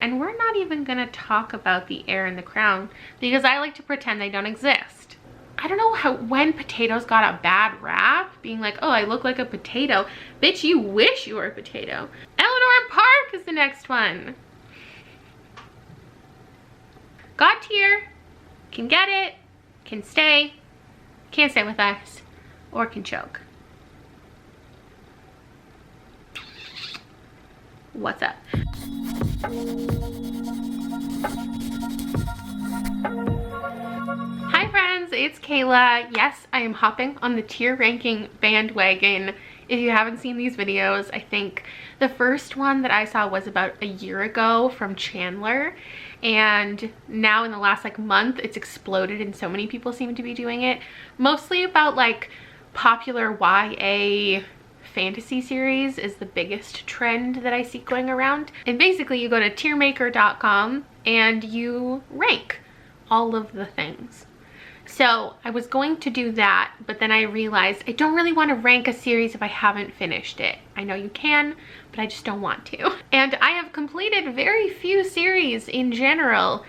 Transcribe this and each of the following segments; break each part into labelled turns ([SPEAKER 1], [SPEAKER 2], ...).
[SPEAKER 1] and we're not even gonna talk about The Heir and the Crown because I like to pretend they don't exist. I don't know when potatoes got a bad rap, being like, oh, I look like a potato. Bitch, you wish you were a potato. Eleanor and Park is the next one. God tier, can get it, can stay, can't stay with us, or can choke. What's up? Hi friends, it's Kayla. Yes, I am hopping on the tier ranking bandwagon. If you haven't seen these videos, I think the first one that I saw was about a year ago from Chandler, and now in the last like month it's exploded and so many people seem to be doing it, mostly about like popular YA fantasy series is the biggest trend that I see going around. And basically you go to tiermaker.com and you rank all of the things. So I was going to do that, but then I realized I don't really want to rank a series if I haven't finished it. I know you can, but I just don't want to. And I have completed very few series in general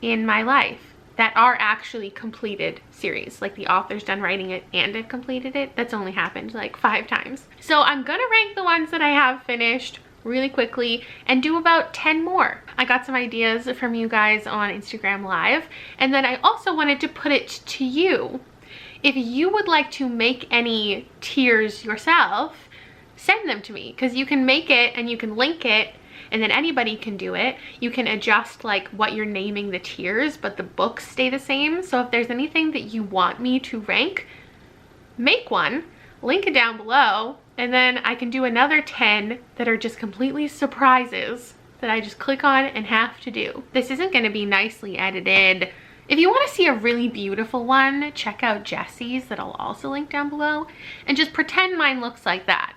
[SPEAKER 1] in my life that are actually completed series. Like the author's done writing it and I've completed it. That's only happened like 5 times. So I'm gonna rank the ones that I have finished really quickly and do about 10 more. I got some ideas from you guys on Instagram Live, and then I also wanted to put it to you. If you would like to make any tiers yourself, send them to me, because you can make it and you can link it and then anybody can do it. You can adjust like what you're naming the tiers, but the books stay the same. So if there's anything that you want me to rank, make one, link it down below, and then I can do another 10 that are just completely surprises that I just click on and have to do. This isn't going to be nicely edited. If you want to see a really beautiful one, check out Jessie's that I'll also link down below, and just pretend mine looks like that,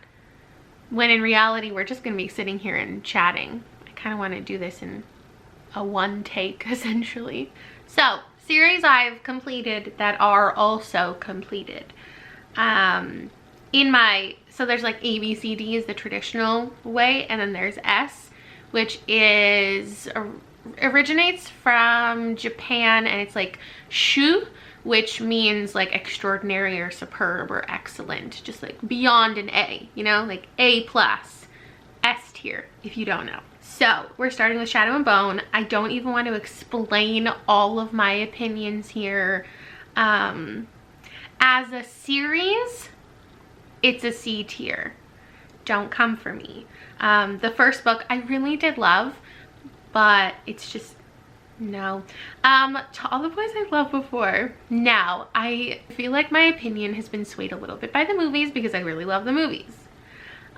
[SPEAKER 1] when in reality we're just going to be sitting here and chatting. I kind of want to do this in a one take essentially. So series I've completed that are also completed. So there's like A, B, C, D is the traditional way, and then there's S, which originates from Japan, and it's like shu, which means like extraordinary or superb or excellent, just like beyond an A, you know, like A plus, S tier, if you don't know. So we're starting with Shadow and Bone. I don't even want to explain all of my opinions here. As a series, it's a C tier. Don't come for me. The first book I really did love, but it's just no. To All the Boys I Loved Before. Now, I feel like my opinion has been swayed a little bit by the movies because I really love the movies.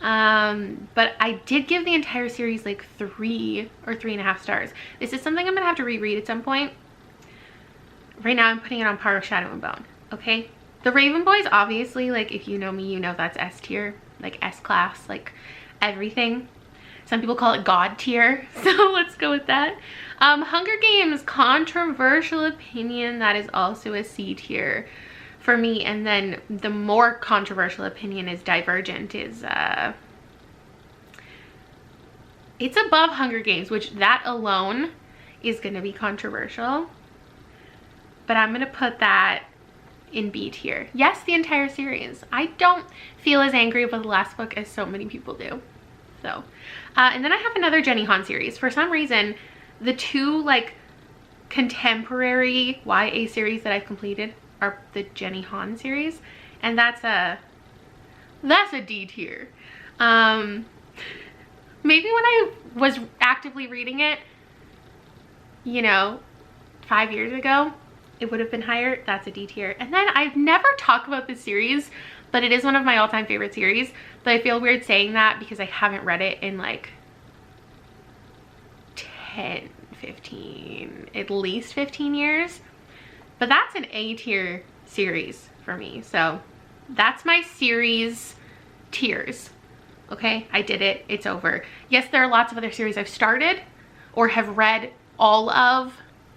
[SPEAKER 1] But I did give the entire series like 3 or 3.5 stars. This is something I'm gonna have to reread at some point. Right now I'm putting it on par with Shadow and Bone, okay? The Raven Boys, obviously, like if you know me, you know that's S tier, like S class, like everything. Some people call it God tier, so let's go with that. Hunger Games, controversial opinion, that is also a C tier for me. And then the more controversial opinion is Divergent, is it's above Hunger Games, which that alone is gonna be controversial, but I'm gonna put that in B tier. Yes, the entire series. I don't feel as angry about the last book as so many people do. So, and then I have another Jenny Han series. For some reason, the 2 like contemporary YA series that I've completed are the Jenny Han series, and that's a D tier. Maybe when I was actively reading it, you know, 5 years ago, it would have been higher. That's a D tier. And then I've never talked about this series, but it is one of my all-time favorite series. But I feel weird saying that because I haven't read it in like 10, 15, at least 15 years. But that's an A tier series for me. So that's my series tiers. Okay, I did it. It's over. Yes, there are lots of other series I've started or have read all of,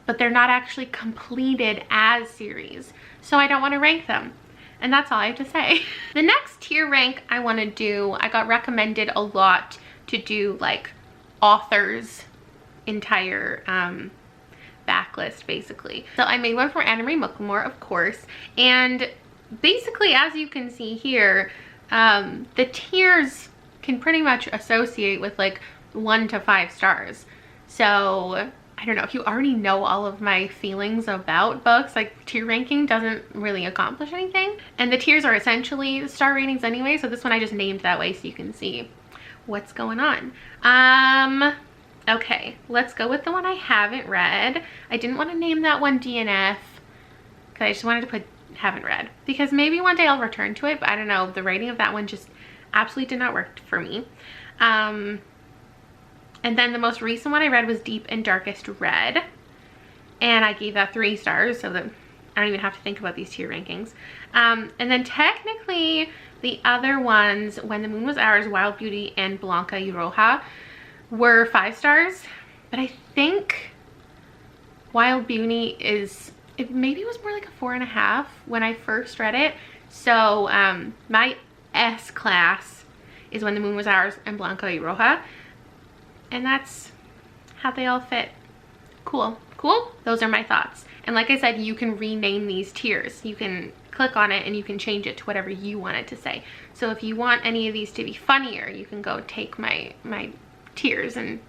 [SPEAKER 1] but they're not actually completed as series, so I don't want to rank them. And that's all I have to say. The next tier rank I want to do, I got recommended a lot to do like authors entire backlist basically. So I made one for Anna Marie Muckamore, of course, and basically, as you can see here, the tiers can pretty much associate with like 1 to 5 stars. So I don't know, if you already know all of my feelings about books, like tier ranking doesn't really accomplish anything. And the tiers are essentially star ratings anyway, so this one I just named that way so you can see what's going on. Okay, let's go with the one I haven't read. I didn't want to name that one DNF because I just wanted to put haven't read, because maybe one day I'll return to it, but I don't know, the rating of that one just absolutely did not work for me. And then the most recent one I read was Deep and Darkest Red, and I gave that 3 stars so that I don't even have to think about these tier rankings. And then technically the other ones, When the Moon Was Ours, Wild Beauty, and Blanca y Roja, were 5 stars, but I think Wild Beauty is, it maybe was more like a 4.5 when I first read it. So my S class is When the Moon Was Ours and Blanca y Roja, and that's how they all fit. Cool. Cool? Those are my thoughts. And like I said, you can rename these tiers. You can click on it and you can change it to whatever you want it to say. So if you want any of these to be funnier, you can go take my tiers and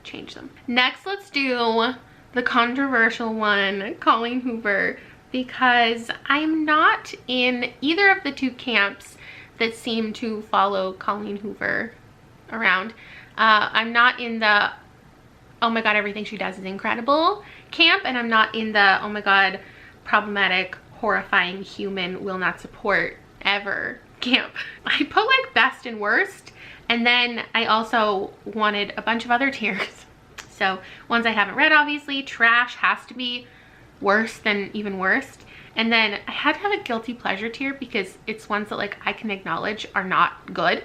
[SPEAKER 1] change them. Next, let's do the controversial one, Colleen Hoover, because I'm not in either of the 2 camps that seem to follow Colleen Hoover around. I'm not in the oh my god, everything she does is incredible camp, and I'm not in the oh my god, problematic, horrifying human, will not support ever camp. I put like best and worst, and then I also wanted a bunch of other tiers. So ones I haven't read, obviously. Trash has to be worse than even worst. And then I had to have a guilty pleasure tier because it's ones that like I can acknowledge are not good,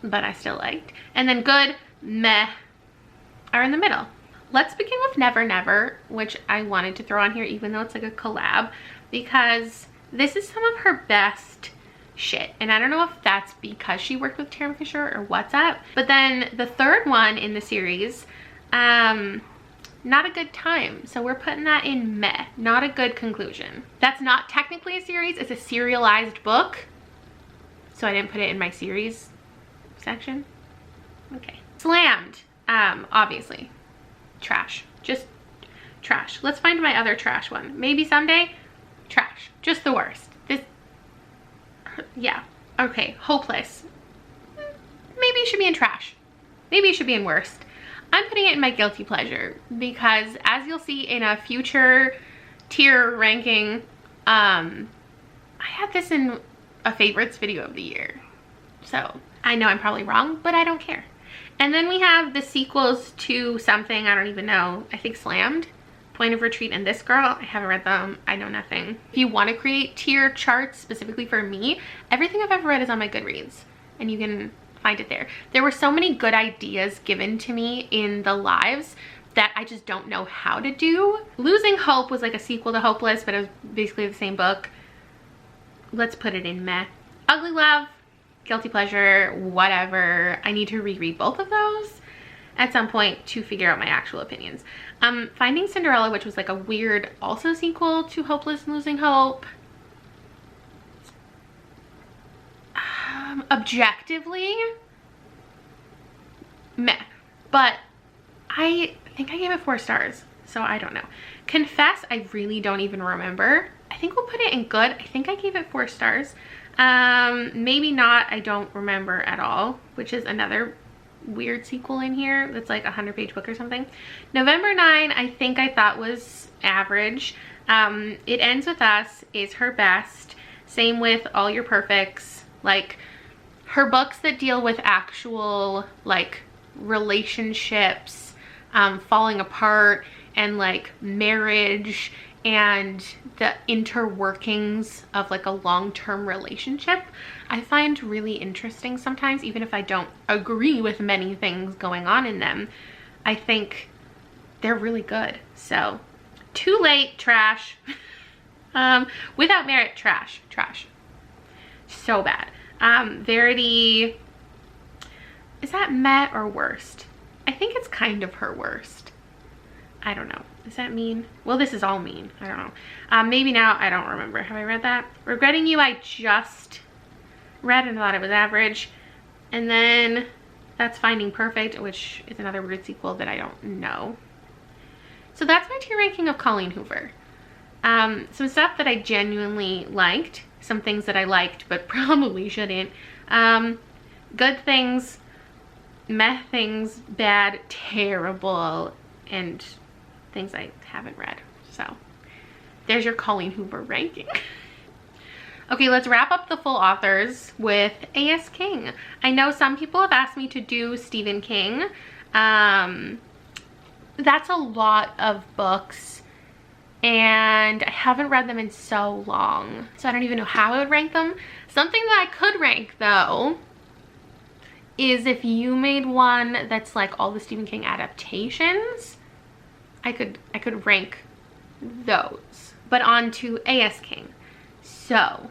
[SPEAKER 1] but I still liked. And then good, meh, are in the middle. Let's begin with Never Never, which I wanted to throw on here even though it's like a collab, because this is some of her best shit. And I don't know if that's because she worked with Taryn Fisher or what's up. But then the third one in the series, not a good time. So we're putting that in meh, not a good conclusion. That's not technically a series, it's a serialized book. So I didn't put it in my series section. Okay. Slammed, obviously. Trash, just trash. Let's find my other trash one. Maybe someday. Trash, just the worst. This, yeah, okay. Hopeless, maybe it should be in trash, maybe it should be in worst. I'm putting it in my guilty pleasure because, as you'll see in a future tier ranking, I had this in a favorites video of the year, so I know I'm probably wrong, but I don't care. And then we have the sequels to something, I don't even know, I think Slammed, Point of Retreat, and This Girl. I haven't read them, I know nothing. If you want to create tier charts specifically for me, everything I've ever read is on my Goodreads, and you can find it there. There were so many good ideas given to me in the lives that I just don't know how to do. Losing Hope was like a sequel to Hopeless, but it was basically the same book. Let's put it in meh. Ugly Love, guilty pleasure, whatever. I need to reread both of those at some point to figure out my actual opinions. Finding Cinderella, which was like a weird also sequel to Hopeless and Losing Hope. Objectively, meh, but I think I gave it 4 stars, so I don't know. Confess, I really don't even remember. I think we'll put it in good. I think I gave it 4 stars. Maybe not, I don't remember at all, which is another weird sequel in here that's like a 100-page book or something. November 9, I think I thought was average. It Ends With Us is her best. Same with All Your Perfects. Like, her books that deal with actual like relationships, falling apart, and like marriage and the interworkings of like a long-term relationship, I find really interesting sometimes, even if I don't agree with many things going on in them. I think they're really good. So, Too Late, trash. Without Merit, trash. So bad. Verity, is that meh or worst? I think it's kind of her worst. I don't know. Does that mean? Well, this is all mean. I don't know. Maybe now. I don't remember. Have I read that? Regretting You, I just read and thought it was average. And then That's Finding Perfect, which is another weird sequel that I don't know. So that's my tier ranking of Colleen Hoover. Some stuff that I genuinely liked. Some things that I liked but probably shouldn't. Good things, meh things, bad, terrible, and things I haven't read. So there's your Colleen Hoover ranking. Okay, let's wrap up the full authors with A.S. King. I know some people have asked me to do Stephen King. That's a lot of books and I haven't read them in so long, so I don't even know how I would rank them. Something that I could rank though is if you made one that's like all the Stephen King adaptations, I could rank those. But on to A.S. King. So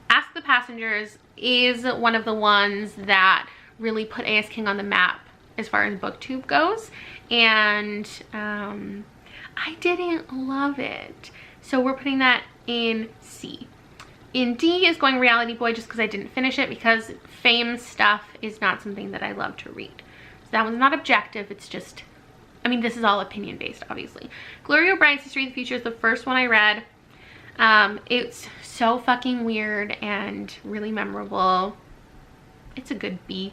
[SPEAKER 1] Ask the Passengers is one of the ones that really put A.S. King on the map as far as booktube goes, and I didn't love it, so we're putting that in C. In D is going Reality Boy, just because I didn't finish it, because fame stuff is not something that I love to read. So that one's not objective, it's just, I mean, this is all opinion based, obviously. Gloria O'Brien's History of the Future is the first one I read. It's so fucking weird and really memorable. It's a good B.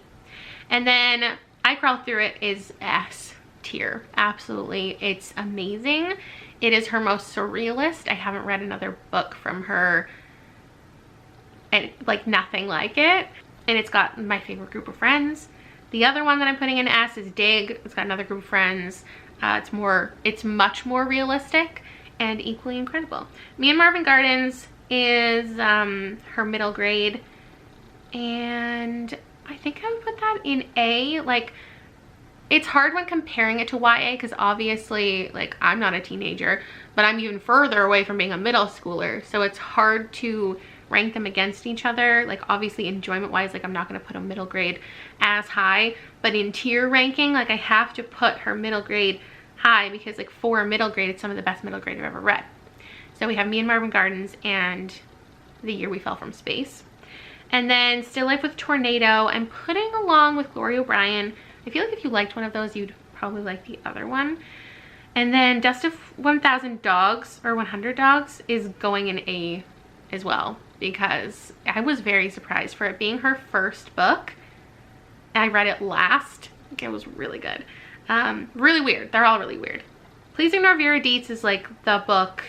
[SPEAKER 1] And then I Crawl Through It is S tier. Absolutely. It's amazing. It is her most surrealist. I haven't read another book from her and like nothing like it. And it's got my favorite group of friends. The other one that I'm putting in S is Dig. It's got another group of friends. It's much more realistic and equally incredible. Me and Marvin Gardens is her middle grade, and I think I would put that in A. Like, it's hard when comparing it to YA because obviously, like, I'm not a teenager, but I'm even further away from being a middle schooler, so it's hard to rank them against each other. Like, obviously enjoyment wise, like, I'm not going to put a middle grade as high, but in tier ranking, like, I have to put her middle grade high because, like, for a middle grade, it's some of the best middle grade I've ever read. So we have Me and Marvin Gardens and The Year We Fell from Space. And then Still Life with Tornado, I'm putting along with Gloria O'Brien. I feel like if you liked one of those, you'd probably like the other one. And then Dust of 1,000 Dogs, or 100 Dogs, is going in A as well, because I was very surprised for it being her first book. And I read it last. Like, it was really good. Really weird. They're all really weird. Please Ignore Vera Dietz is like the book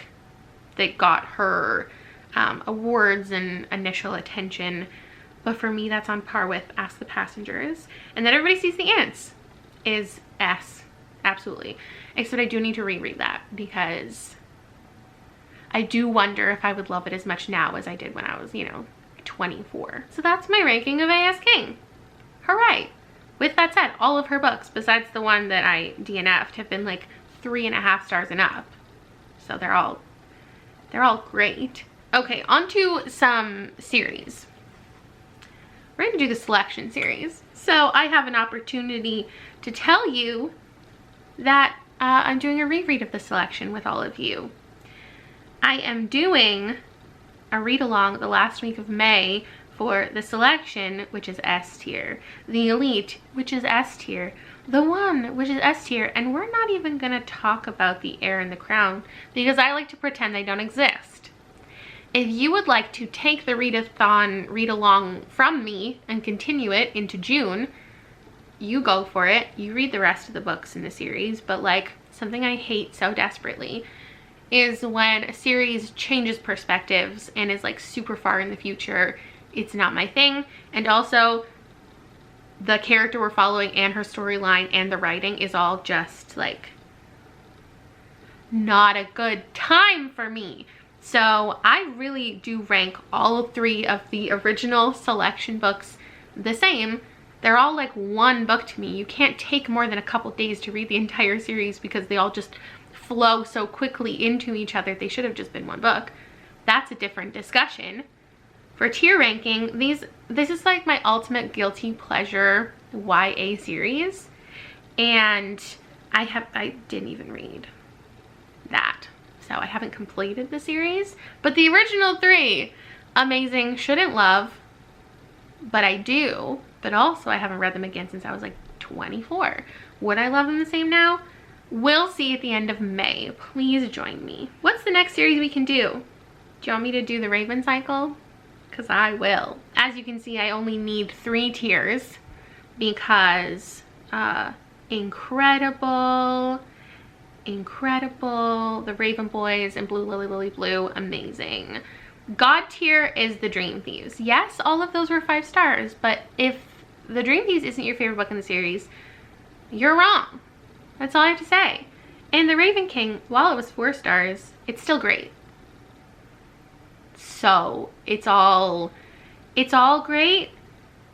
[SPEAKER 1] that got her awards and initial attention, but for me that's on par with Ask the Passengers. And Then Everybody Sees the Ants is S, absolutely. Except I do need to reread that because I do wonder if I would love it as much now as I did when I was, you know, 24. So that's my ranking of A.S. King. Hooray! With that said, all of her books, besides the one that I DNF'd, have been like 3.5 stars and up. So they're all great. Okay, on to some series. We're going to do the selection series. So I have an opportunity to tell you that I'm doing a reread of the selection with all of you. I am doing a read along the last week of May for The Selection, which is S tier, The Elite, which is S tier, The One, which is S tier, and we're not even gonna talk about The Heir and the Crown because I like to pretend they don't exist. If you would like to take the readathon read along from me and continue it into June, you go for it. You read the rest of the books in the series, but like, something I hate so desperately is when a series changes perspectives and is like super far in the future. It's not my thing. And also, the character we're following and her storyline and the writing is all just like not a good time for me. So I really do rank all 3 of the original Selection books the same. They're all like one book to me. You can't take more than a couple days to read the entire series because they all just flow so quickly into each other. They should have just been one book. That's a different discussion. For tier ranking, this is like my ultimate guilty pleasure YA series. And I didn't even read that, so I haven't completed the series. But the original 3, amazing, shouldn't love, but I do. But also I haven't read them again since I was like 24. Would I love them the same now? We'll see at the end of May. Please join me. What's the next series we can do? Do you want me to do the Raven cycle? Because I will. As you can see, I only need 3 tiers because incredible, the Raven Boys and Blue Lily Lily Blue, amazing. God tier is the Dream Thieves. Yes, all of those were 5 stars, but if the Dream Thieves isn't your favorite book in the series, you're wrong. That's all I have to say. And the Raven King, while it was 4 stars, it's still great. So it's all great.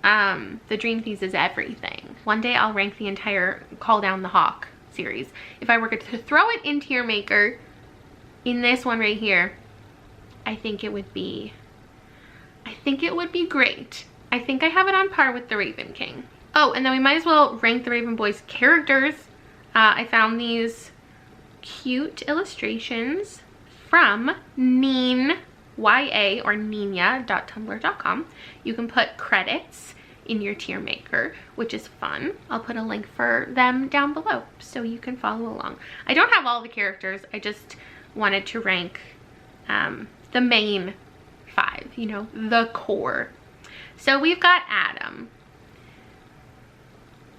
[SPEAKER 1] The Dream Thieves is everything. One day I'll rank the entire Call Down the Hawk series. If I were to throw it in tier maker in this one right here, I think it would be great. I think I have it on par with the Raven King. Oh, and then we might as well rank the Raven Boys characters. I found these cute illustrations from Neen, YA, or Nina.tumblr.com. You can put credits in your tier maker, which is fun. I'll put a link for them down below so you can follow along. I don't have all the characters. I just wanted to rank the main 5, you know, the core. So we've got Adam,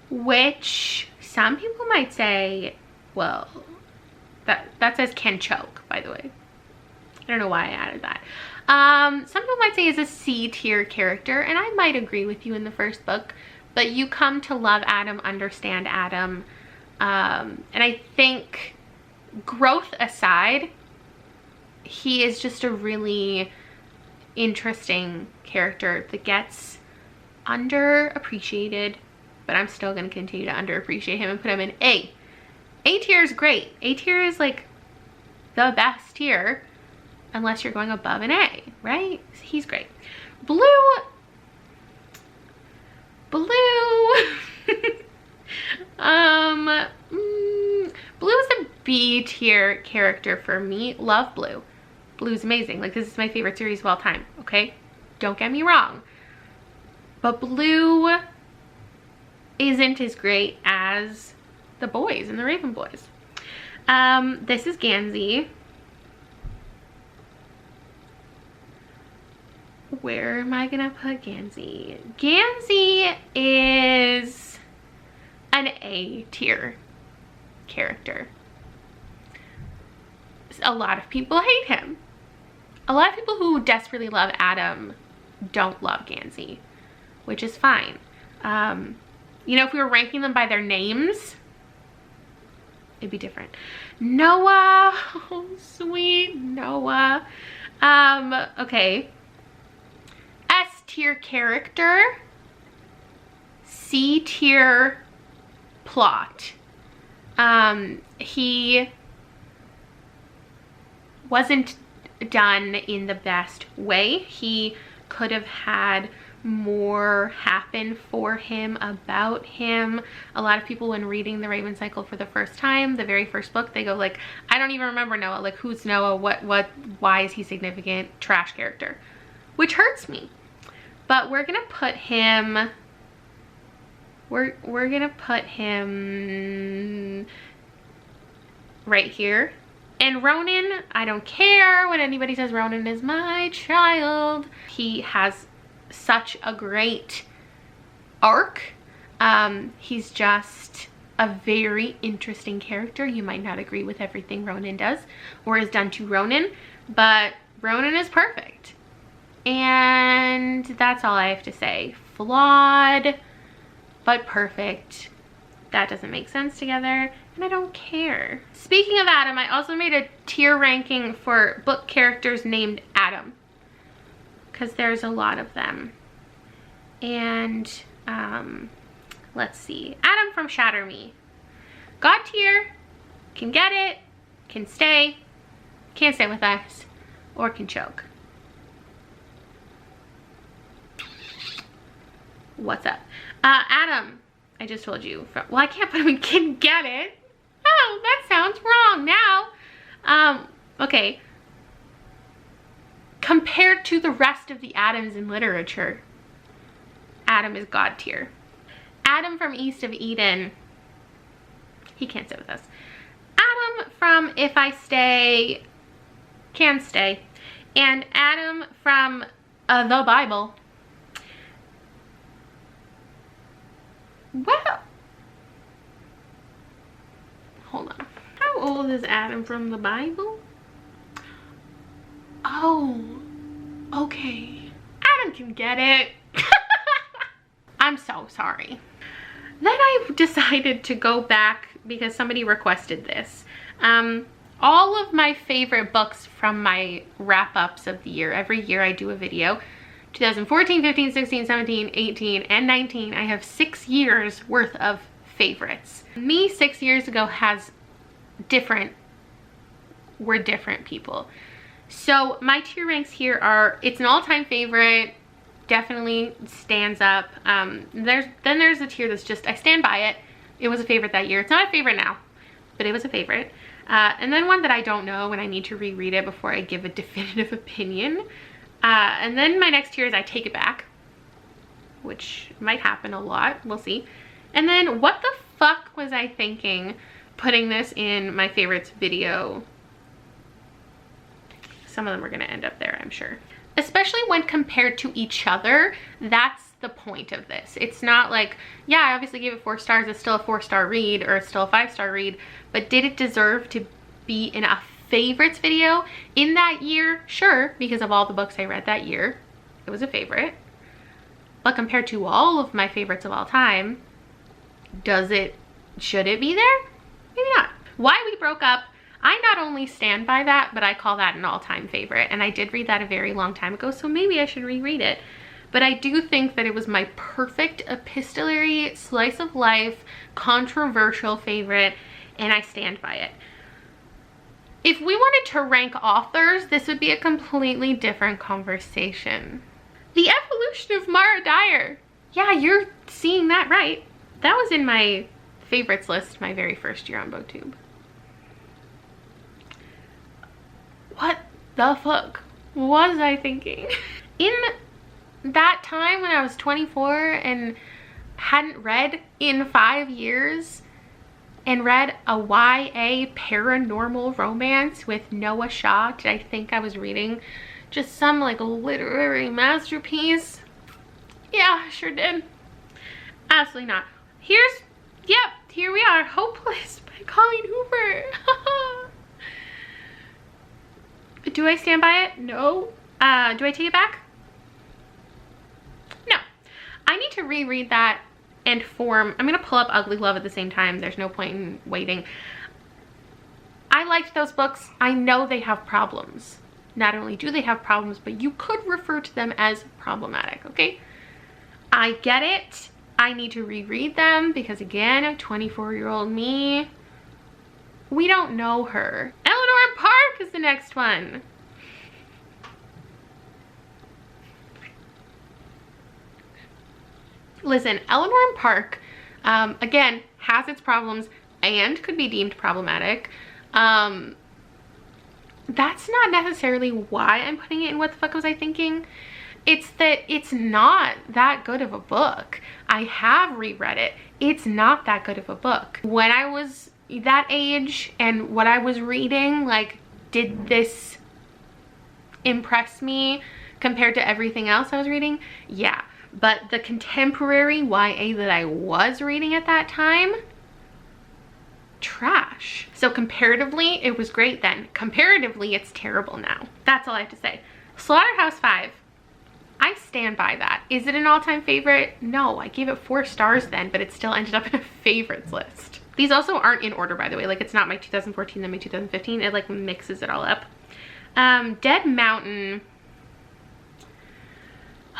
[SPEAKER 1] which some people might say, well, that says can choke, by the way. I don't know why I added that. Some people might say is a C tier character, and I might agree with you in the first book, but you come to love Adam, understand Adam, and I think, growth aside, he is just a really interesting character that gets underappreciated, but I'm still going to continue to underappreciate him and put him in A. A tier is great. A tier is like the best tier, unless you're going above an A, right? He's great. Blue is a B tier character for me. Love Blue. Blue's amazing. Like, this is my favorite series of all time, okay? Don't get me wrong. But Blue isn't as great as the boys and the Raven Boys. This is Gansey. Where am I gonna put Gansey? Gansey is an A tier character. A lot of people hate him. A lot of people who desperately love Adam don't love Gansey, which is fine. You know, if we were ranking them by their names, it'd be different. Noah, oh, sweet Noah. Okay. S tier character, C tier plot. He wasn't done in the best way. He could have had more happen for him, about him. A lot of people, when reading the Raven Cycle for the first time, the very first book, they go like, I don't even remember Noah. Like, who's Noah? Why is he significant? Trash character. Which hurts me. But we're gonna put him, we're gonna put him right here. And Ronan, I don't care what anybody says, Ronan is my child. He has such a great arc. He's just a very interesting character. You might not agree with everything Ronan does or is done to Ronan, but Ronan is perfect. And that's all I have to say. Flawed, but perfect. That doesn't make sense together, and I don't care. Speaking of Adam, I also made a tier ranking for book characters named Adam, because there's a lot of them. And let's see. Adam from Shatter Me. God tier, can get it, can stay, can't stay with us, or can choke. What's up? Adam, I just told you. Well, I can't put him in Can Get It. Oh, that sounds wrong now. Okay. Compared to the rest of the Adams in literature, Adam is God tier. Adam from East of Eden, he can't sit with us. Adam from If I Stay, can stay. And Adam from the Bible, well, hold on. How old is Adam from the Bible? Oh, okay. Adam Can Get It. I'm so sorry. Then I decided to go back because somebody requested this. All of my favorite books from my wrap-ups of the year. Every year I do a video. 2014, 15, 16, 17, 18, and 19. I have 6 years worth of favorites. Me 6 years ago we're different people. So my tier ranks here are, it's an all-time favorite, definitely stands up. There's a tier that's just, I stand by it. It was a favorite that year. It's not a favorite now, but it was a favorite. And then one that I don't know and I need to reread it before I give a definitive opinion. And then my next tier is I take it back, which might happen a lot. We'll see. And then what the fuck was I thinking putting this in my favorites video? Some of them are going to end up there, I'm sure. Especially when compared to each other, that's the point of this. It's not like, yeah, I obviously gave it 4 stars. It's still a 4-star read or it's still a 5-star read, but did it deserve to be in a favorites video in that year? Sure, because of all the books I read that year, it was a favorite. But compared to all of my favorites of all time, should it be there? Maybe not. Why We Broke Up, I not only stand by that, but I call that an all-time favorite. And I did read that a very long time ago, so maybe I should reread it. But I do think that it was my perfect epistolary, slice of life, controversial favorite, and I stand by it. If we wanted to rank authors, this would be a completely different conversation. The Evolution of Mara Dyer. Yeah, you're seeing that right. That was in my favorites list my very first year on BookTube. What the fuck was I thinking? In that time when I was 24 and hadn't read in 5 years and read a YA paranormal romance with Noah Shaw, did I think I was reading just some like literary masterpiece? Yeah, I sure did. Absolutely not. Here we are, Hopeless by Colleen Hoover. Do I stand by it? No. Do I take it back? No. I need to reread that and form. I'm gonna pull up Ugly Love at the same time. There's no point in waiting. I liked those books. I know they have problems. Not only do they have problems, but you could refer to them as problematic, okay? I get it. I need to reread them because again, 24-year-old me, we don't know her. Eleanor Park is the next one. Listen, Eleanor Park, again, has its problems and could be deemed problematic. That's not necessarily why I'm putting it in What the Fuck Was I Thinking? It's that it's not that good of a book. I have reread it. It's not that good of a book. When I was that age and what I was reading, like, did this impress me compared to everything else I was reading? Yeah. But the contemporary YA that I was reading at that time, trash. So comparatively, it was great then. Comparatively, it's terrible now. That's all I have to say. Slaughterhouse 5. I stand by that. Is it an all-time favorite? No, I gave it 4 stars then, but it still ended up in a favorites list. These also aren't in order, by the way. Like, it's not my 2014 then my 2015. It like mixes it all up. Dead Mountain.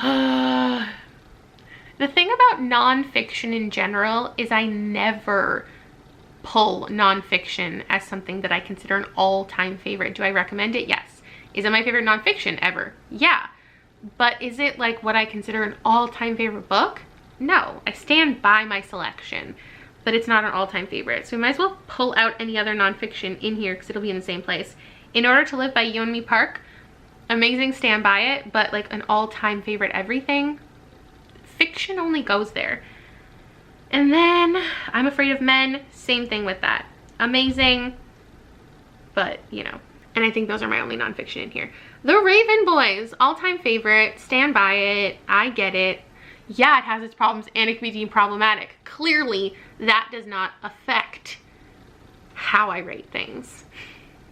[SPEAKER 1] The thing about nonfiction in general is I never pull nonfiction as something that I consider an all-time favorite. Do I recommend it? Yes. Is it my favorite nonfiction ever? Yeah. But is it like what I consider an all-time favorite book? No, I stand by my selection, but it's not an all-time favorite. So we might as well pull out any other nonfiction in here because it'll be in the same place. In Order to Live by Yeonmi Park, amazing, stand by it, but like an all-time favorite everything, fiction only goes there. And then I'm Afraid of Men, same thing with that. Amazing, but you know. And I think those are my only nonfiction in here. The Raven Boys, all-time favorite, stand by it, I get it. Yeah, it has its problems and it can be deemed problematic. Clearly, that does not affect how I rate things.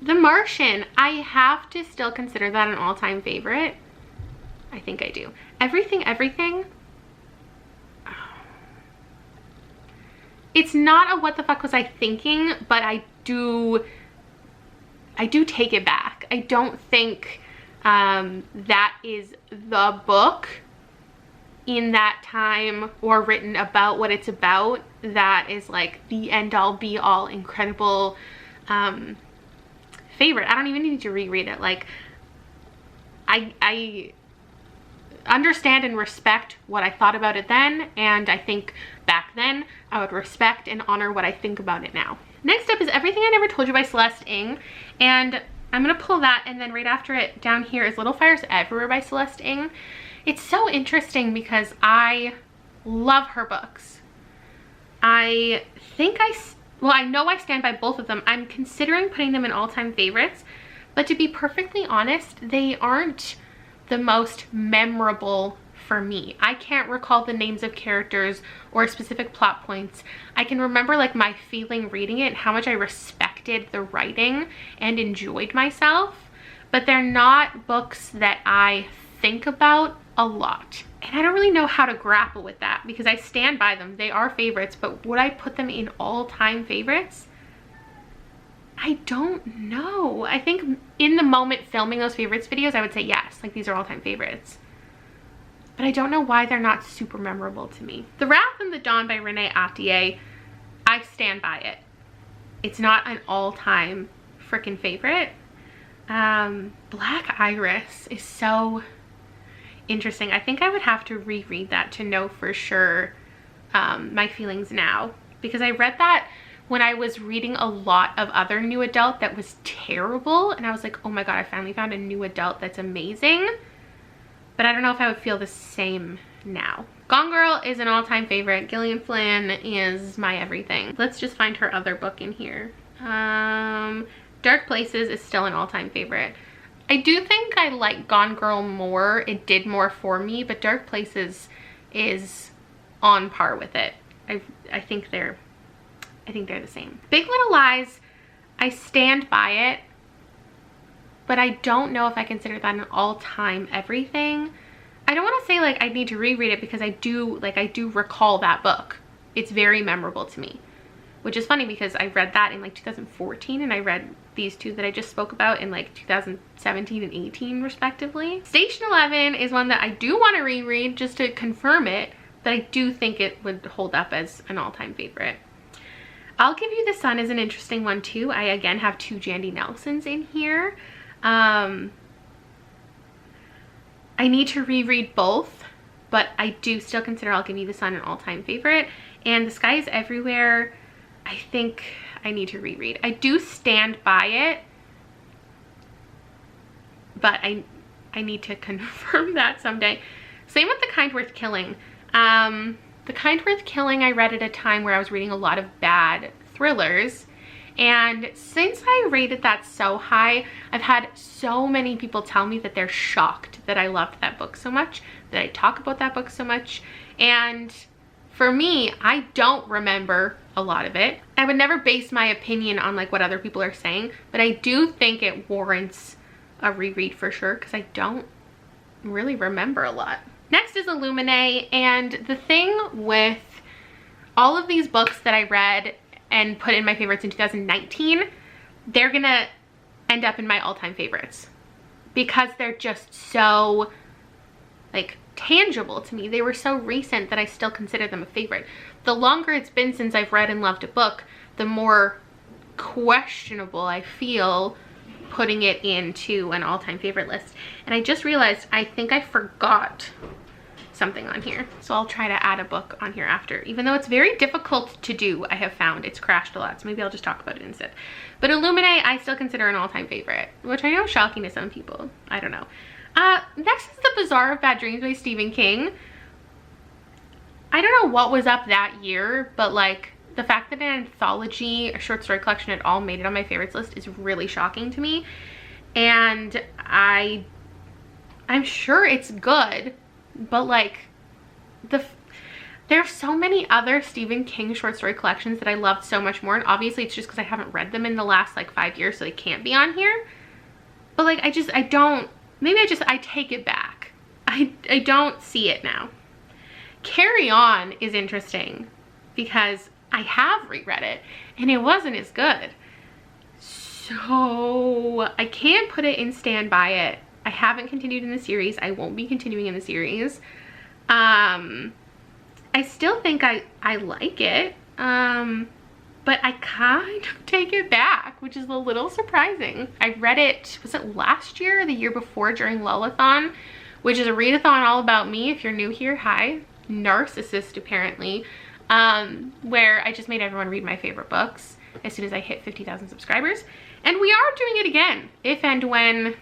[SPEAKER 1] The Martian, I have to still consider that an all-time favorite. I think I do. Everything. It's not a what the fuck was I thinking, but I do take it back. I don't think that is the book in that time or written about what it's about that is like the end all be all incredible favorite. I don't even need to reread it. Like I understand and respect what I thought about it then, and I think back then I would respect and honor what I think about it now. Next up is Everything I Never Told You by Celeste Ng, and I'm gonna pull that, and then right after it down here is Little Fires Everywhere by Celeste Ng. It's so interesting because I love her books. I know I stand by both of them. I'm considering putting them in all-time favorites, but to be perfectly honest, they aren't the most memorable for me. I can't recall the names of characters or specific plot points. I can remember like my feeling reading it and how much I respected the writing and enjoyed myself, but they're not books that I think about a lot. And I don't really know how to grapple with that because I stand by them. They are favorites, but would I put them in all-time favorites? I don't know. I think in the moment filming those favorites videos, I would say yes, like these are all-time favorites. But I don't know why they're not super memorable to me. The Wrath and the Dawn by Renee Attier, I stand by it. It's not an all-time freaking favorite. Black Iris is so interesting. I think I would have to reread that to know for sure my feelings now, because I read that when I was reading a lot of other new adult that was terrible, and I was like, oh my god, I finally found a new adult that's amazing. But I don't know if I would feel the same now. Gone Girl is an all-time favorite. Gillian Flynn is my everything. Let's just find her other book in here. Dark Places is still an all-time favorite. I do think I like Gone Girl more. It did more for me, but Dark Places is on par with it. I think they're the same. Big Little Lies, I stand by it, but I don't know if I consider that an all-time everything. I don't want to say like I need to reread it because I do recall that book. It's very memorable to me, which is funny because I read that in like 2014 and I read these two that I just spoke about in like 2017 and 18 respectively. Station 11 is one that I do want to reread just to confirm it, but I do think it would hold up as an all-time favorite. I'll Give You the Sun is an interesting one too. I again have two Jandy Nelsons in here. I need to reread both, but I do still consider I'll Give You the Sun an all-time favorite. And The Sky is Everywhere, I think I need to reread. I do stand by it, but I need to confirm that someday. Same with The Kind Worth Killing. The Kind Worth Killing I read at a time where I was reading a lot of bad thrillers, and since I rated that so high, I've had so many people tell me that they're shocked that I loved that book so much, that I talk about that book so much, and for me, I don't remember a lot of it. I would never base my opinion on like what other people are saying, but I do think it warrants a reread for sure because I don't really remember a lot. Next is Illuminae, and the thing with all of these books that I read and put in my favorites in 2019, they're gonna end up in my all-time favorites because they're just so like tangible to me. They were so recent that I still consider them a favorite. The longer it's been since I've read and loved a book, the more questionable I feel putting it into an all-time favorite list. And I just realized I think I forgot something on here. So I'll try to add a book on here after, even though it's very difficult to do. I have found it's crashed a lot, so maybe I'll just talk about it instead. But Illuminae I still consider an all-time favorite, which I know is shocking to some people. I don't know. Next is The Bazaar of Bad Dreams by Stephen King. I don't know what was up that year, but like the fact that an anthology, a short story collection at all made it on my favorites list is really shocking to me. And I'm sure it's good, but like there's so many other Stephen King short story collections that I loved so much more, and obviously it's just because I haven't read them in the last like 5 years, so they can't be on here. But like I take it back. I don't see it now. Carry On is interesting because I have reread it and it wasn't as good. So I can't put it in Stand By It. I haven't continued in the series. I won't be continuing in the series. I still think I like it, but I kind of take it back, which is a little surprising. I read it, was it last year or the year before, during Lullathon, which is a readathon all about me. If you're new here, hi. Narcissist apparently, where I just made everyone read my favorite books as soon as I hit 50,000 subscribers. And we are doing it again if and when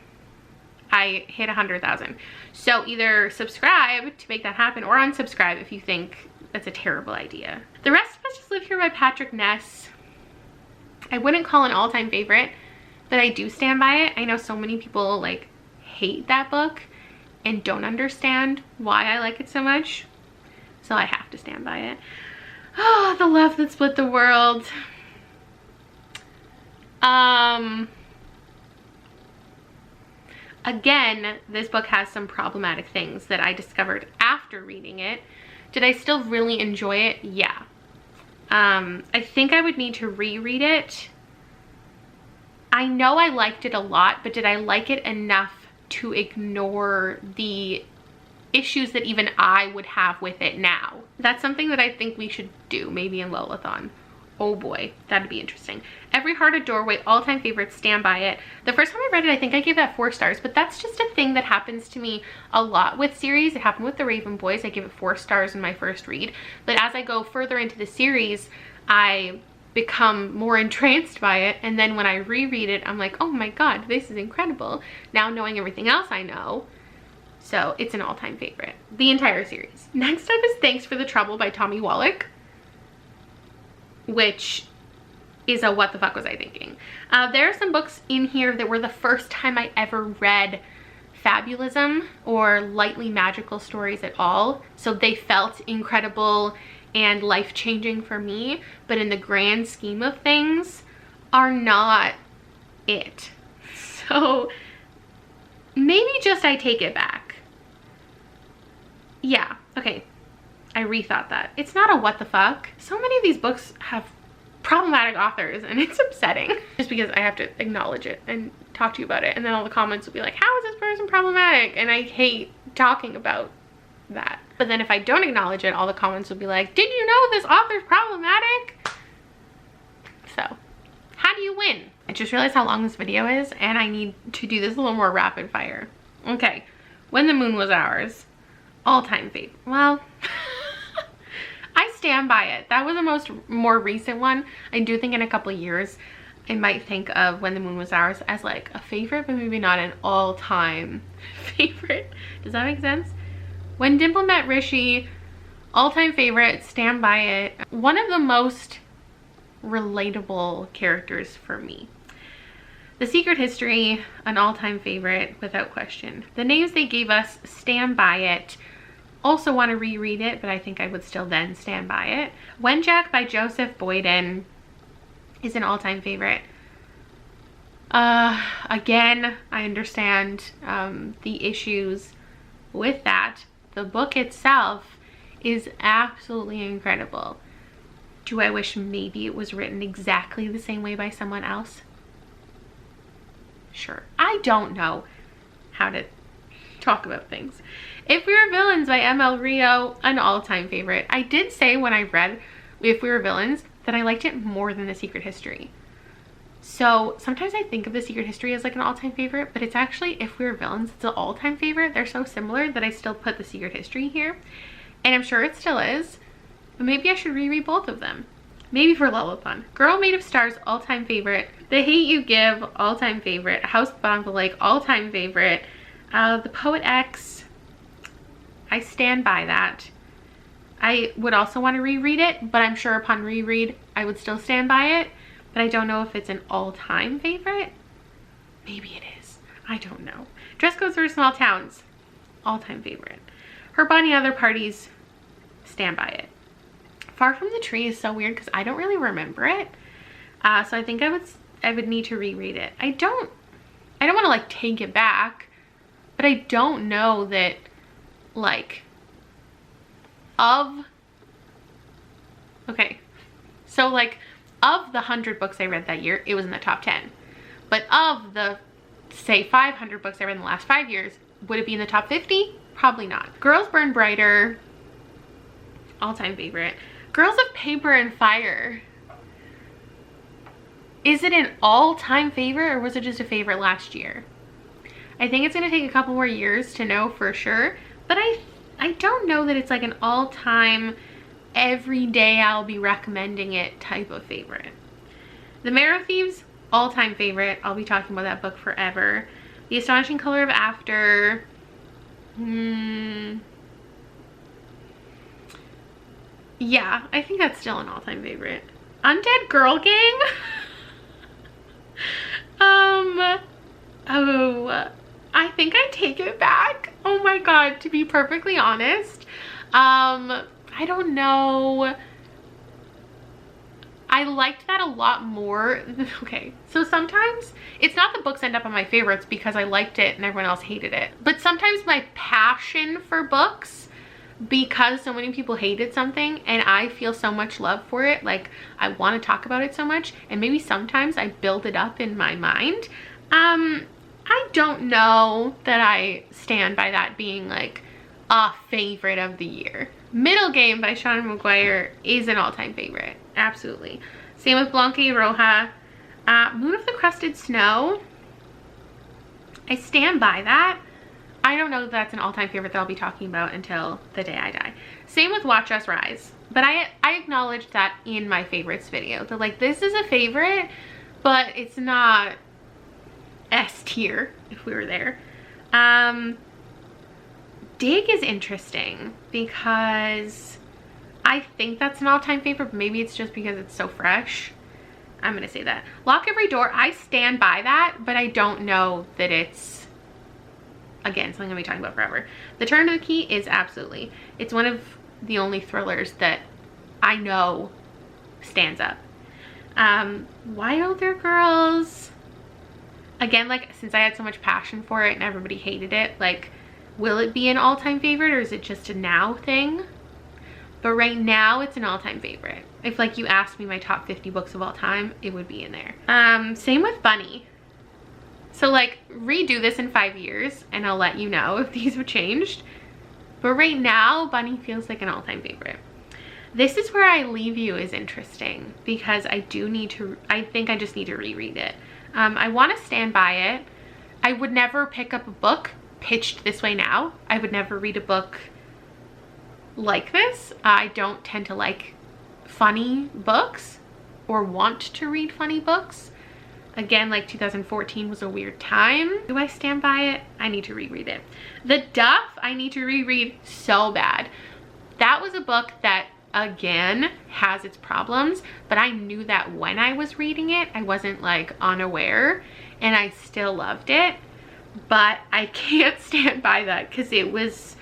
[SPEAKER 1] I hit 100,000. So either subscribe to make that happen or unsubscribe if you think that's a terrible idea. The Rest of Us Just Live Here by Patrick Ness, I wouldn't call an all-time favorite, but I do stand by it. I know so many people like hate that book and don't understand why I like it so much, so I have to stand by it. Oh, The Love That Split the World. Again, this book has some problematic things that I discovered after reading it. Did I still really enjoy it? Yeah. I think I would need to reread it. I know I liked it a lot, but did I like it enough to ignore the issues that even I would have with it now? That's something that I think we should do, maybe in Lullathon. Oh boy, that'd be interesting. Every Heart a Doorway, all-time favorite, stand by it. The first time I read it, I think I gave that 4 stars, but that's just a thing that happens to me a lot with series. It happened with The Raven Boys. I gave it 4 stars in my first read, but as I go further into the series, I become more entranced by it, and then when I reread it, I'm like, oh my god, this is incredible, now knowing everything else I know. So it's an all-time favorite, the entire series. Next up is Thanks for the Trouble by Tommy Wallach, which is a what the fuck was I thinking. There are some books in here that were the first time I ever read fabulism or lightly magical stories at all, so they felt incredible and life-changing for me, but in the grand scheme of things are not it. So maybe just I take it back. Yeah, okay, I rethought that. It's not a what the fuck. So many of these books have problematic authors and it's upsetting, just because I have to acknowledge it and talk to you about it, and then all the comments will be like, how is this person problematic? And I hate talking about that. But then if I don't acknowledge it, all the comments will be like, did you know this author's problematic? So how do you win? I just realized how long this video is and I need to do this a little more rapid fire. Okay, When the Moon Was Ours, all-time favorite. Well, I stand by it. That was the more recent one. I do think in a couple of years I might think of When the Moon Was Ours as like a favorite, but maybe not an all-time favorite. Does that make sense? When Dimple Met Rishi, all-time favorite, stand by it. One of the most relatable characters for me. The Secret History, an all-time favorite without question. The Names They Gave Us, stand by it. Also want to reread it, but I think I would still then stand by it. When Jack by Joseph Boyden is an all-time favorite. Again, I understand the issues with that. The book itself is absolutely incredible. Do I wish maybe it was written exactly the same way by someone else? Sure. I don't know how to talk about things. If We Were Villains by ML Rio, an all-time favorite. I did say when I read If We Were Villains that I liked it more than The Secret History. So sometimes I think of The Secret History as like an all-time favorite, but it's actually If We Were Villains, it's an all-time favorite. They're so similar that I still put The Secret History here. And I'm sure it still is, but maybe I should reread both of them. Maybe for a level of fun. Girl Made of Stars, all-time favorite. The Hate U Give, all-time favorite. House at the Bottom of the Lake, all-time favorite. The Poet X, I stand by that. I would also want to reread it, but I'm sure upon reread, I would still stand by it. But I don't know if it's an all-time favorite. Maybe it is. I don't know. Dress Codes for Small Towns, all-time favorite. Her Bonnie Other Parties, stand by it. Far From the Tree is so weird because I don't really remember it. So I think I would need to reread it. I don't want to like take it back, but I don't know that like okay, so like of the 100 books I read that year, it was in the top 10. But of the, say, 500 books I read in the last 5 years, would it be in the top 50? Probably not. Girls Burn Brighter, all-time favorite. Girls of Paper and Fire. Is it an all-time favorite, or was it just a favorite last year? I think it's going to take a couple more years to know for sure, but I don't know that it's like an all-time, every day I'll be recommending it type of favorite. The Marrow Thieves, all-time favorite. I'll be talking about that book forever. The Astonishing Color of After. Yeah, I think that's still an all-time favorite. Undead Girl Gang. Oh, I think I take it back. Oh my god, to be perfectly honest, I don't know. I liked that a lot more. Okay, so sometimes it's not the books end up on my favorites because I liked it and everyone else hated it. But sometimes my passion for books, because so many people hated something and I feel so much love for it, like I want to talk about it so much, and maybe sometimes I build it up in my mind. I don't know that I stand by that being like a favorite of the year. Middle Game by Sean McGuire is an all-time favorite. Absolutely. Same with Blanca y Roja. Moon of the Crusted Snow. I stand by that. I don't know that that's an all-time favorite that I'll be talking about until the day I die. Same with Watch Us Rise. But I acknowledged that in my favorites video. That like, this is a favorite, but it's not S tier if we were there. Dig is interesting because I think that's an all-time favorite, but maybe it's just because it's so fresh. I'm gonna say that. Lock Every Door, I stand by that, but I don't know that it's, again, something I'm gonna be talking about forever. The Turn of the Key is absolutely. It's one of the only thrillers that I know stands up. Wilder Girls. Again, like, since I had so much passion for it and everybody hated it, like, will it be an all-time favorite or is it just a now thing? But right now, it's an all-time favorite. If, like, you asked me my top 50 books of all time, it would be in there. Same with Bunny. So, like, redo this in 5 years, and I'll let you know if these have changed. But right now, Bunny feels like an all-time favorite. This Is Where I Leave You is interesting because I think I just need to reread it. I want to stand by it. I would never pick up a book pitched this way now. I would never read a book like this. I don't tend to like funny books or want to read funny books. Again, like 2014 was a weird time. Do I stand by it? I need to reread it. The Duff, I need to reread so bad. That was a book that, again, has its problems, but I knew that when I was reading it, I wasn't like unaware, and I still loved it. But I can't stand by that because it was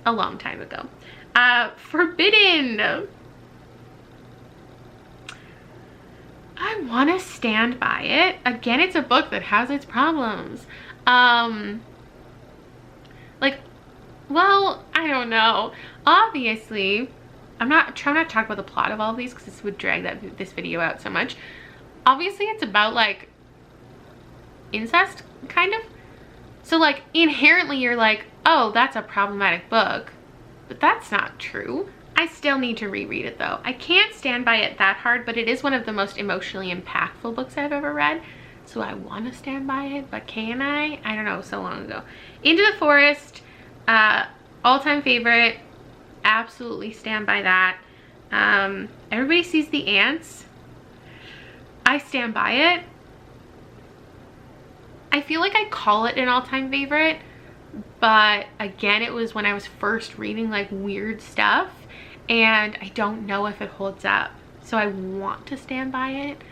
[SPEAKER 1] a long time ago. Forbidden. I want to stand by it. Again, it's a book that has its problems. Like, well, I don't know. Obviously, I'm not trying not to talk about the plot of all of these because this would drag this video out so much. Obviously, it's about like incest, kind of. So like inherently you're like, oh, that's a problematic book, but that's not true. I still need to reread it though. I can't stand by it that hard, but it is one of the most emotionally impactful books I've ever read. So I want to stand by it, but can I? I don't know, so long ago. Into the Forest, all-time favorite. Absolutely stand by that. Everybody Sees the Ants. I stand by it. I feel like I call it an all-time favorite, but again, it was when I was first reading like weird stuff, and I don't know if it holds up. So I want to stand by it,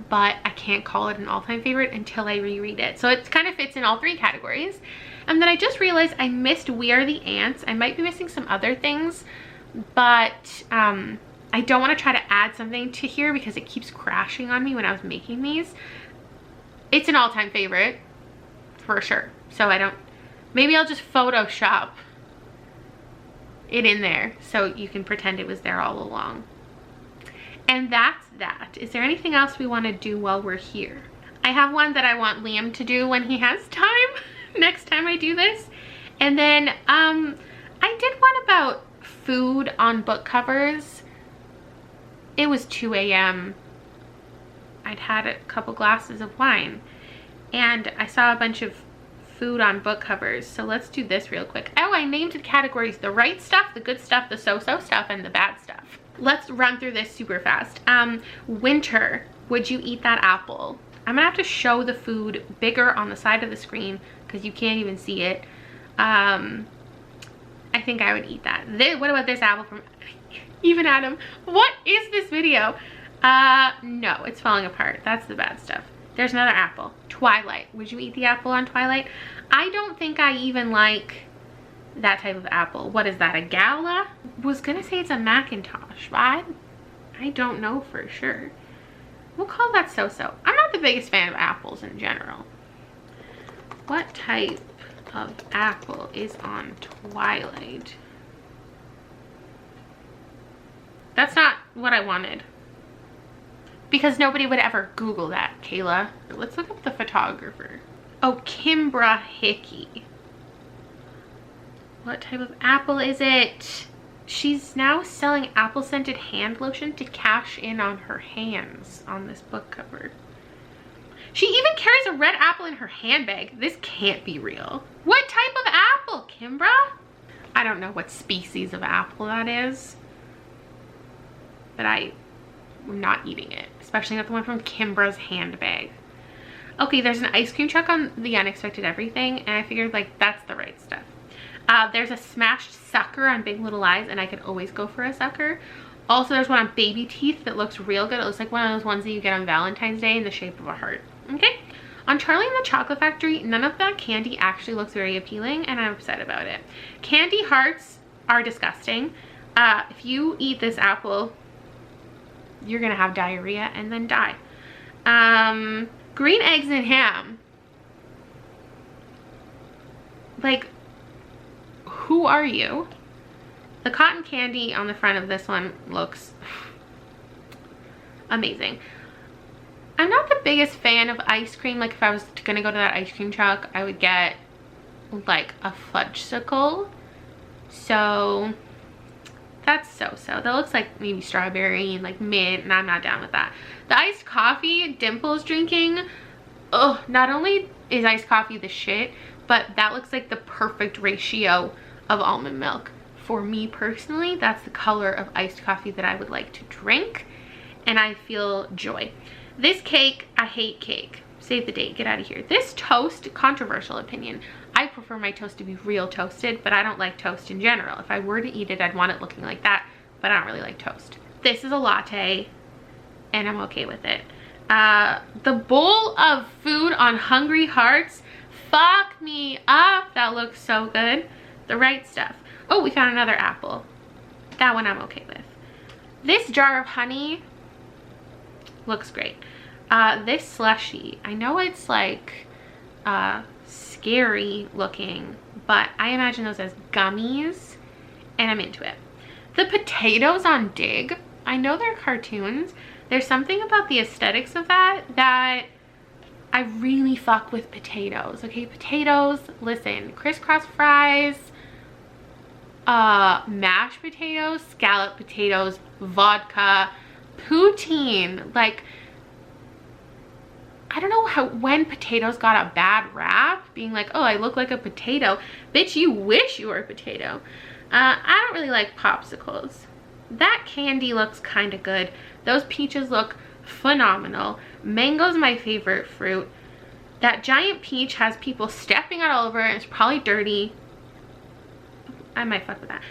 [SPEAKER 1] but I can't call it an all-time favorite until I reread it. So it kind of fits in all three categories. And then I just realized I missed We Are the Ants. I might be missing some other things, but I don't want to try to add something to here because it keeps crashing on me when I was making these. It's an all-time favorite for sure. So I don't, maybe I'll just Photoshop it in there so you can pretend it was there all along. And that's that. Is there anything else we want to do while we're here? I have one that I want Liam to do when he has time next time I do this. And then I did one about food on book covers. It was 2 a.m. I'd had a couple glasses of wine and I saw a bunch of food on book covers. So let's do this real quick. Oh, I named the categories: the right stuff, the good stuff, the so-so stuff, and the bad stuff. Let's run through this super fast. Winter, would you eat that apple? I'm gonna have to show the food bigger on the side of the screen because you can't even see it. I think I would eat that. What about this apple from even Adam? What is this video? No, it's falling apart. That's the bad stuff. There's another apple. Twilight. Would you eat the apple on Twilight? I don't think I even like that type of apple. What is that, a Gala? Was gonna say it's a Macintosh, but I don't know for sure. We'll call that so-so. I'm not the biggest fan of apples in general. What type of apple is on Twilight? That's not what I wanted, because nobody would ever Google that, Kayla. Let's look up the photographer. Oh, Kimbra Hickey. What type of apple is it? She's now selling apple scented hand lotion to cash in on her hands on this book cover. She even carries a red apple in her handbag. This can't be real. What type of apple, Kimbra? I don't know what species of apple that is, but I'm not eating it, especially not the one from Kimbra's handbag. Okay, there's an ice cream truck on The Unexpected Everything, and I figured like that's the right stuff. There's a smashed sucker on Big Little Lies, and I could always go for a sucker. Also, there's one on Baby Teeth that looks real good. It looks like one of those ones that you get on Valentine's Day in the shape of a heart. Okay. On Charlie and the Chocolate Factory, none of that candy actually looks very appealing, and I'm upset about it. Candy hearts are disgusting. If you eat this apple, you're gonna have diarrhea and then die. Green eggs and ham. Like, who are you? The cotton candy on the front of this one looks amazing. I'm not the biggest fan of ice cream. Like, if I was gonna go to that ice cream truck, I would get like a fudgesicle. So that's so-so. That looks like maybe strawberry and like mint, and I'm not down with that. The iced coffee Dimple's drinking, oh, not only is iced coffee the shit, but that looks like the perfect ratio of almond milk. For me personally, that's the color of iced coffee that I would like to drink, and I feel joy. This cake, I hate cake. Save the date, get out of here. This toast, controversial opinion. I prefer my toast to be real toasted, but I don't like toast in general. If I were to eat it, I'd want it looking like that, but I don't really like toast. This is a latte, and I'm okay with it. The bowl of food on Hungry Hearts, fuck me up. That looks so good. The right stuff. Oh, we found another apple. That one I'm okay with. This jar of honey looks great. This slushie, I know it's like scary looking, but I imagine those as gummies, and I'm into it. The potatoes on Dig, I know they're cartoons. There's something about the aesthetics of that I really fuck with potatoes. Okay, potatoes, listen, crisscross fries, mashed potatoes, scalloped potatoes, vodka, poutine. Like, I don't know when potatoes got a bad rap, being like, oh, I look like a potato. Bitch, you wish you were a potato. I don't really like popsicles. That candy looks kind of good. Those peaches look phenomenal. Mango's my favorite fruit. That giant peach has people stepping all over it. It's probably dirty. I might fuck with that.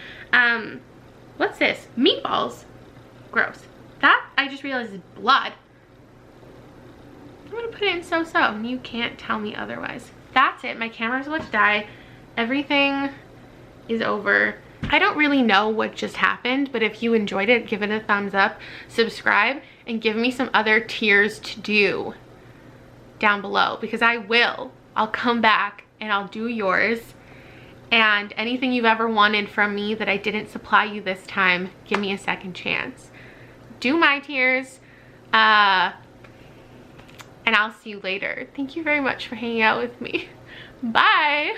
[SPEAKER 1] What's this? Meatballs. Gross. That, I just realized, is blood. I'm gonna put it in so-so, and you can't tell me otherwise. That's it. My camera's about to die. Everything is over. I don't really know what just happened, but if you enjoyed it, give it a thumbs up, subscribe, and give me some other tiers to do down below, because I will. I'll come back and I'll do yours. And anything you've ever wanted from me that I didn't supply you this time, give me a second chance. Do my tiers. And I'll see you later. Thank you very much for hanging out with me. Bye.